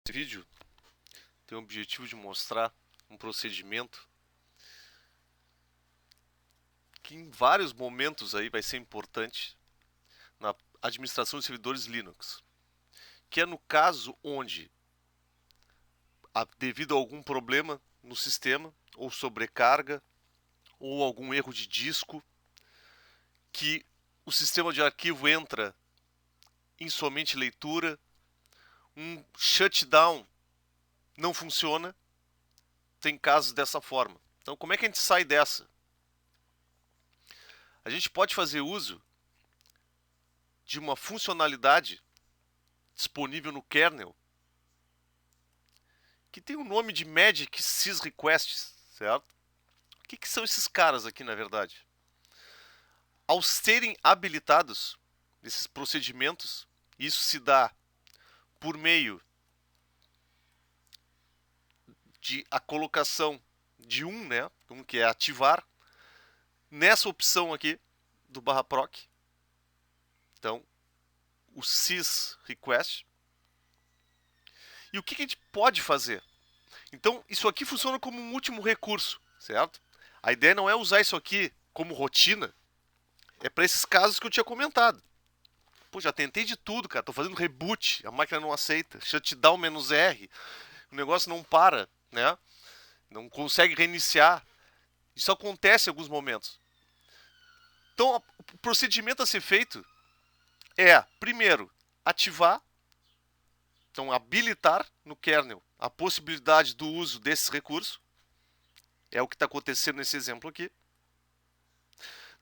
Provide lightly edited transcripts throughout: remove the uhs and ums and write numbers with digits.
Esse vídeo tem o objetivo de mostrar um procedimento que em vários momentos aí vai ser importante na administração de servidores Linux, que é no caso onde, devido a algum problema no sistema, ou sobrecarga, ou algum erro de disco, que o sistema de arquivo entra em somente leitura, um shutdown não funciona, tem casos dessa forma. Então, como é que a gente sai dessa? A gente pode fazer uso de uma funcionalidade disponível no kernel que tem o nome de Magic Sys Requests, certo? O que são esses caras aqui, na verdade? Ao serem habilitados esses procedimentos, isso se dá por meio de a colocação de né? Que é ativar, nessa opção aqui do /proc. Então, o sys request. E o que a gente pode fazer? Então, isso aqui funciona como um último recurso, certo? A ideia não é usar isso aqui como rotina, é para esses casos que eu tinha comentado. Pô, já tentei de tudo, cara. Tô fazendo reboot, a máquina não aceita. Shutdown "-R", o negócio não para, né? Não consegue reiniciar. Isso acontece em alguns momentos. Então, o procedimento a ser feito é, primeiro, ativar, então habilitar no kernel a possibilidade do uso desse recurso. É o que está acontecendo nesse exemplo aqui.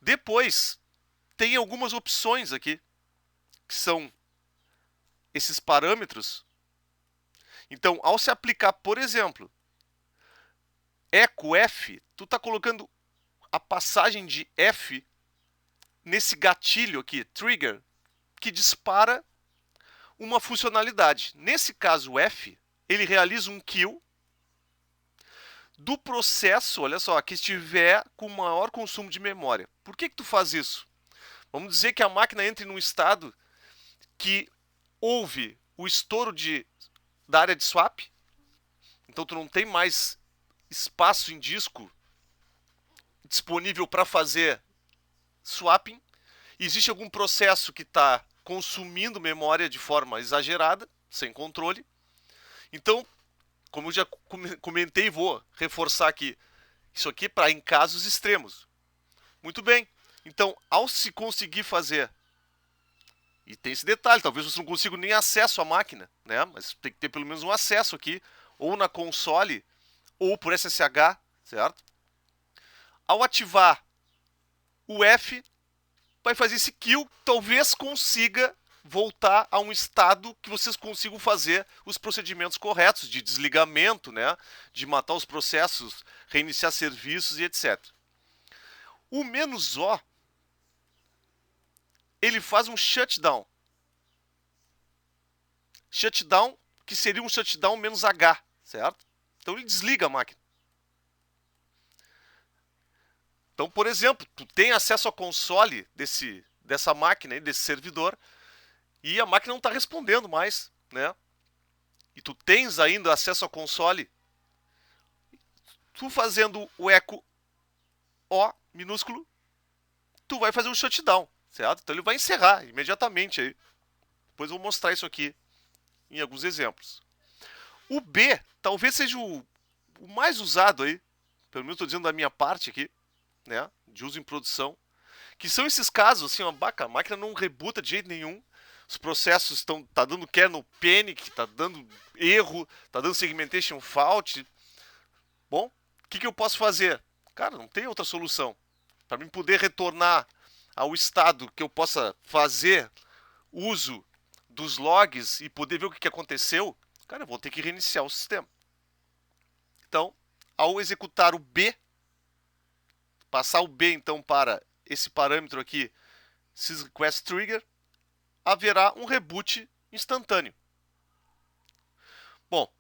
Depois, tem algumas opções aqui, que são esses parâmetros. Então, ao se aplicar, por exemplo, echo F, tu está colocando a passagem de F nesse gatilho aqui, trigger, que dispara uma funcionalidade. Nesse caso, F, ele realiza um kill do processo, olha só, que estiver com maior consumo de memória. Por que tu faz isso? Vamos dizer que a máquina entre num estado que houve o estouro da área de swap, então tu não tem mais espaço em disco disponível para fazer swapping. Existe algum processo que está consumindo memória de forma exagerada, sem controle. Então, como eu já comentei, vou reforçar aqui, isso aqui é para em casos extremos. Muito bem. Então, ao se conseguir fazer, e tem esse detalhe, talvez você não consiga nem acesso à máquina, né? Mas tem que ter pelo menos um acesso aqui, ou na console, ou por SSH, certo? Ao ativar o F, vai fazer esse kill, talvez consiga voltar a um estado que vocês consigam fazer os procedimentos corretos de desligamento, né? De matar os processos, reiniciar serviços e etc. O "-O, ele faz um shutdown. Shutdown, que seria um shutdown "-H, certo? Então ele desliga a máquina. Então, por exemplo, tu tem acesso ao console dessa máquina, desse servidor, e a máquina não está respondendo mais, né? E tu tens ainda acesso ao console. Tu fazendo o echo O minúsculo, tu vai fazer um shutdown, certo? Então ele vai encerrar imediatamente aí. Depois eu vou mostrar isso aqui em alguns exemplos. O B talvez seja o mais usado aí, pelo menos estou dizendo da minha parte aqui, né? De uso em produção. Que são esses casos, assim, a máquina não rebuta de jeito nenhum. Os processos tá dando kernel panic, tá dando erro, tá dando segmentation fault. Bom, o que eu posso fazer? Cara, não tem outra solução. Para mim poder retornar ao estado que eu possa fazer uso dos logs e poder ver o que aconteceu, cara, eu vou ter que reiniciar o sistema. Então, ao executar o B, passar o B então para esse parâmetro aqui, sysRequestTrigger, haverá um reboot instantâneo. Bom,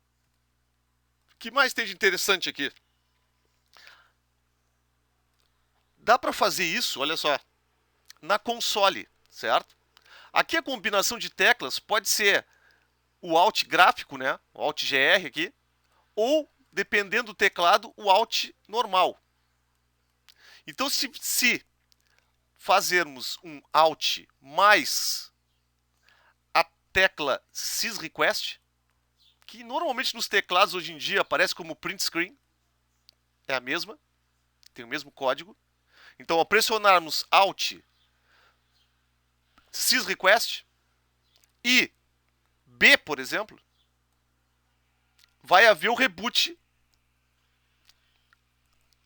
o que mais tem de interessante aqui? Dá para fazer isso, olha só, na console, certo? Aqui a combinação de teclas pode ser o Alt gráfico, né? O Alt GR aqui, ou, dependendo do teclado, o Alt normal. Então, se fazermos um Alt mais a tecla sysRequest, que normalmente nos teclados hoje em dia aparece como print screen, é a mesma, tem o mesmo código. Então, ao pressionarmos Alt sysRequest e B, por exemplo, vai haver o reboot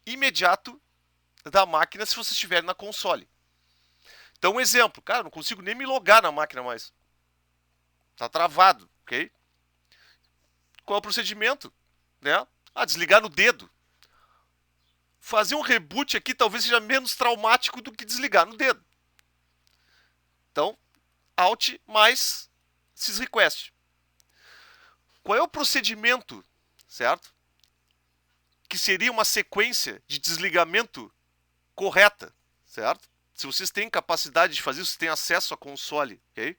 imediato da máquina se você estiver na console. Então, um exemplo, cara, não consigo nem me logar na máquina mais. Tá travado, ok? Qual é o procedimento? Né? Desligar no dedo. Fazer um reboot aqui talvez seja menos traumático do que desligar no dedo. Então, Alt mais sysRequest. Qual é o procedimento, certo? Que seria uma sequência de desligamento correta, certo? Se vocês têm capacidade de fazer isso, vocês têm acesso à console, ok?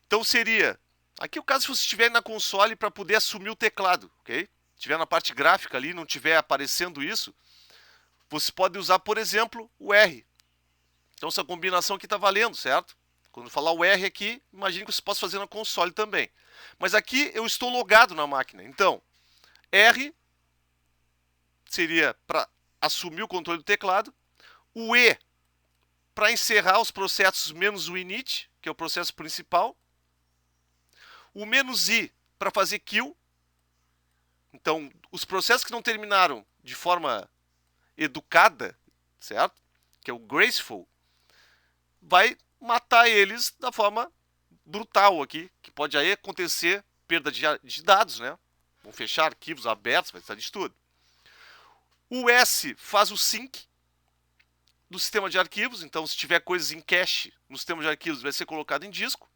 Então seria, aqui o caso se você estiver na console para poder assumir o teclado, ok? Estiver na parte gráfica ali, não estiver aparecendo isso, você pode usar, por exemplo, o R. Então essa combinação aqui está valendo, certo? Quando falar o R aqui, imagine que você possa fazer na console também. Mas aqui eu estou logado na máquina. Então, R seria para assumir o controle do teclado. O E para encerrar os processos menos o init, que é o processo principal. O menos I para fazer kill. Então, os processos que não terminaram de forma educada, certo? Que é o graceful, vai matar eles da forma brutal aqui, que pode aí acontecer perda de dados, né? Vão fechar arquivos abertos, vai estar de tudo. O S faz o sync do sistema de arquivos, então se tiver coisas em cache no sistema de arquivos, vai ser colocado em disco,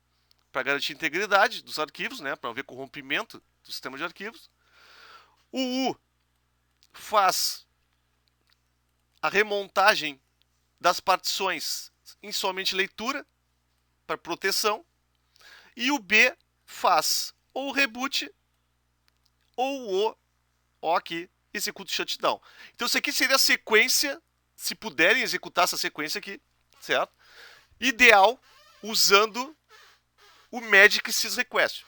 para garantir a integridade dos arquivos, né? Para não haver corrompimento do sistema de arquivos. O U faz a remontagem das partições em somente leitura, para proteção. E o B faz ou o reboot ou o aqui, executa o shutdown. Então isso aqui seria a sequência, se puderem executar essa sequência aqui, certo? Ideal, usando o Magic sysRequest.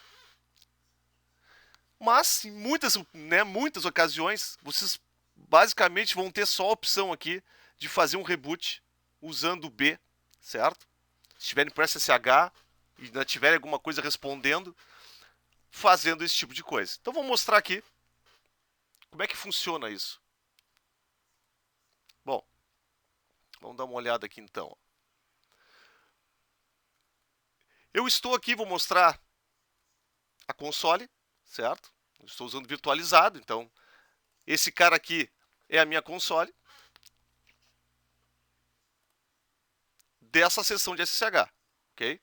Mas, em muitas ocasiões, vocês basicamente vão ter só a opção aqui de fazer um reboot usando o B, certo? Se tiverem por SSH e ainda tiverem alguma coisa respondendo, fazendo esse tipo de coisa. Então, vou mostrar aqui como é que funciona isso. Bom, vamos dar uma olhada aqui então. Eu estou aqui, vou mostrar a console, certo? Eu estou usando virtualizado, então esse cara aqui é a minha console dessa seção de SSH, ok?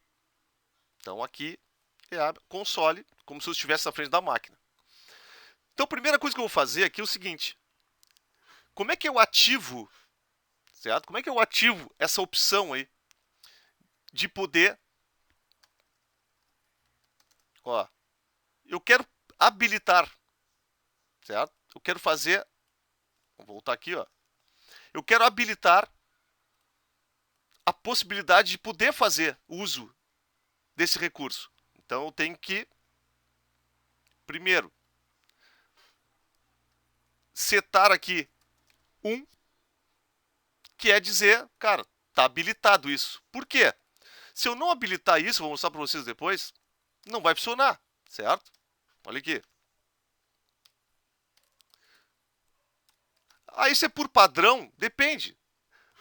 Então aqui é a console, como se eu estivesse na frente da máquina. Então a primeira coisa que eu vou fazer aqui é o seguinte: como é que eu ativo, certo? Como é que eu ativo essa opção aí de poder, ó, eu quero habilitar, certo? Eu quero fazer, vou voltar aqui, ó. Eu quero habilitar a possibilidade de poder fazer uso desse recurso. Então eu tenho que, primeiro, setar aqui que é dizer, cara, tá habilitado isso. Por quê? Se eu não habilitar isso, vou mostrar para vocês depois, não vai funcionar, certo? Olha aqui. Aí se é por padrão, depende.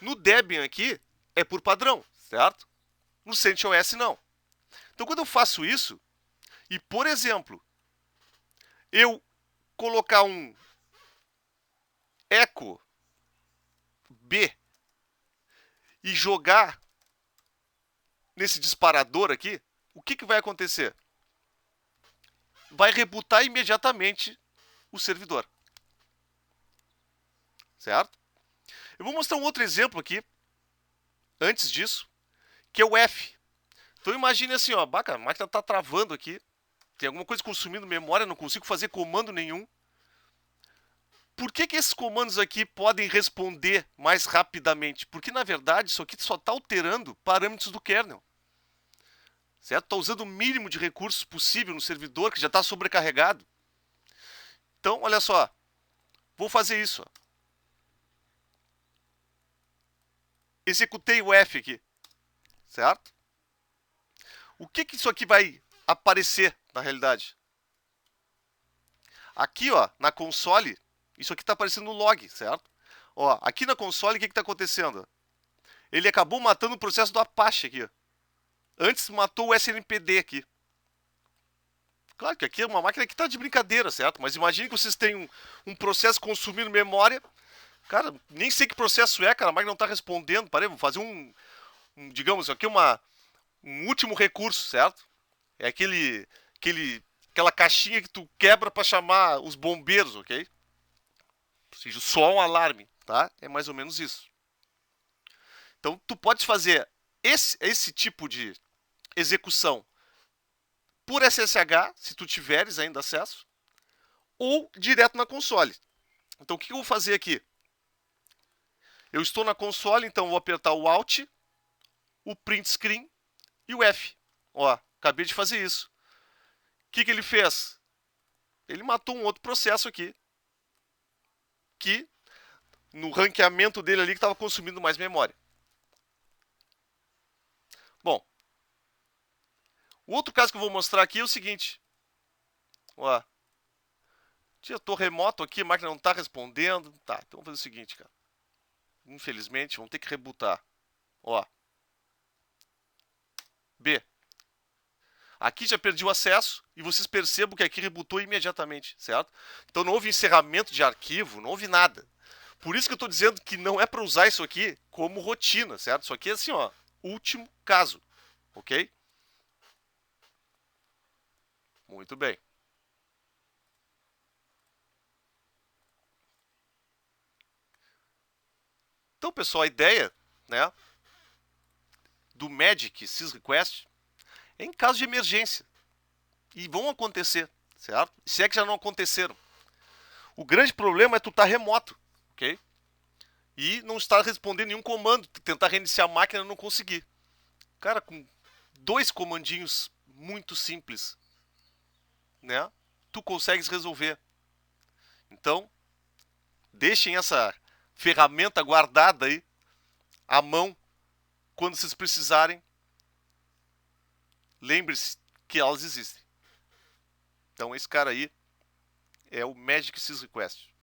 No Debian aqui, é por padrão, certo? No CentOS não. Então quando eu faço isso, e por exemplo, eu colocar um echo B e jogar nesse disparador aqui, o que vai acontecer? Vai rebootar imediatamente o servidor. Certo? Eu vou mostrar um outro exemplo aqui, antes disso, que é o F. Então imagine assim, ó, a máquina está travando aqui, Tem alguma coisa consumindo memória, não consigo fazer comando nenhum. Por que esses comandos aqui podem responder mais rapidamente? Porque, na verdade, isso aqui só está alterando parâmetros do kernel. Certo? Está usando o mínimo de recursos possível no servidor, que já está sobrecarregado. Então, olha só. Vou fazer isso. Executei o F aqui. Certo? O que isso aqui vai aparecer, na realidade? Aqui, ó, na console, isso aqui está aparecendo no log, certo? Ó, aqui na console, o que está acontecendo? Ele acabou matando o processo do Apache aqui. Antes matou o SNPD aqui. Claro que aqui é uma máquina que está de brincadeira, certo? Mas imagine que vocês têm um processo consumindo memória. Cara, nem sei que processo é, cara. A máquina não está respondendo. Parei, vou fazer digamos, aqui um último recurso, certo? É aquela caixinha que tu quebra para chamar os bombeiros, ok? Ou seja, só um alarme, tá? É mais ou menos isso. Então, tu pode fazer esse tipo de execução por SSH, se tu tiveres ainda acesso, ou direto na console. Então, o que eu vou fazer aqui? Eu estou na console, então vou apertar o Alt, o Print Screen e o F. Ó, acabei de fazer isso. O que ele fez? Ele matou um outro processo aqui, que no ranqueamento dele ali que estava consumindo mais memória. Bom, o outro caso que eu vou mostrar aqui é o seguinte. Ó, eu estou remoto aqui, a máquina não está respondendo. Tá, então vamos fazer o seguinte, cara. Infelizmente, vamos ter que rebootar. Ó. B. Aqui já perdi o acesso e vocês percebam que aqui rebootou imediatamente, certo? Então não houve encerramento de arquivo, não houve nada. Por isso que eu estou dizendo que não é para usar isso aqui como rotina, certo? Isso aqui é assim, ó, último caso, ok? Muito bem. Então, pessoal, a ideia, né, do Magic SysRequest é em caso de emergência. E vão acontecer, certo? Se é que já não aconteceram. O grande problema é tu estar remoto, ok? E não estar respondendo nenhum comando, tentar reiniciar a máquina e não conseguir. Cara, com 2 comandinhos muito simples, né? Tu consegues resolver. Então, deixem essa ferramenta guardada aí à mão quando vocês precisarem. Lembre-se que elas existem. Então, esse cara aí é o Magic SysRequest.